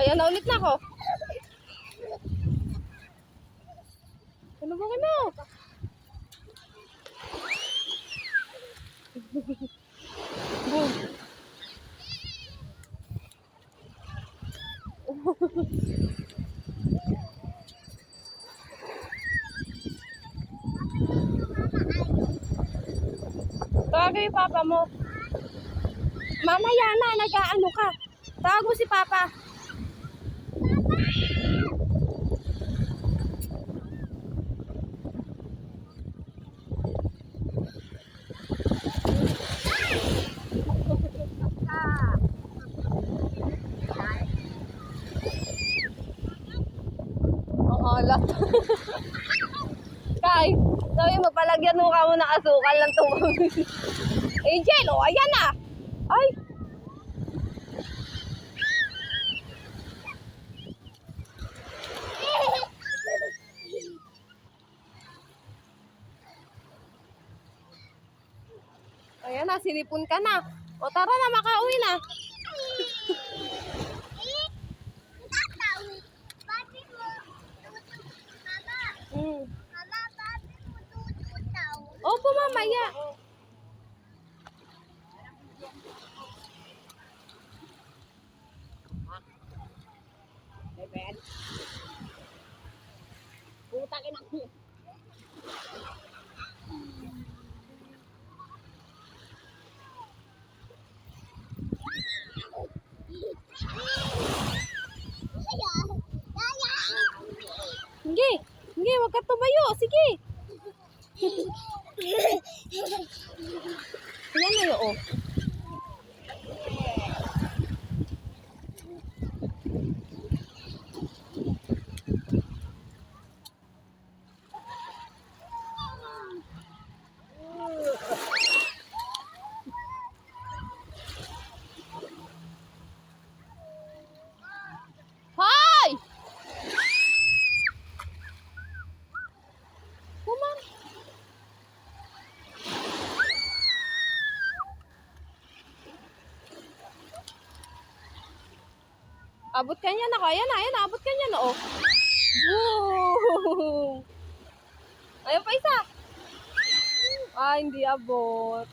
Ayan na ulit na ako. Ano ba kano? Boom. Tawagin yung papa mo. Mamaya na, nag-aano ka. Tawag mo si papa. Ang alat. Kay, sabi mo, palagyan mo ka mo ng asukal ng tubig. Angel, oh, ayan na. Ay. Ayan na, sinipon ka na. O tara na, makauwi na. Opo, mamaya. Putang ina mo. Sige, sige, wag ka tumayo. Sige. Yan na yun, oh. Hoy! Kumang. Abot ka niya na ko. Ayan na, abot ka niya na, oh. Boom! Ayun pa isa. Ah, hindi abot.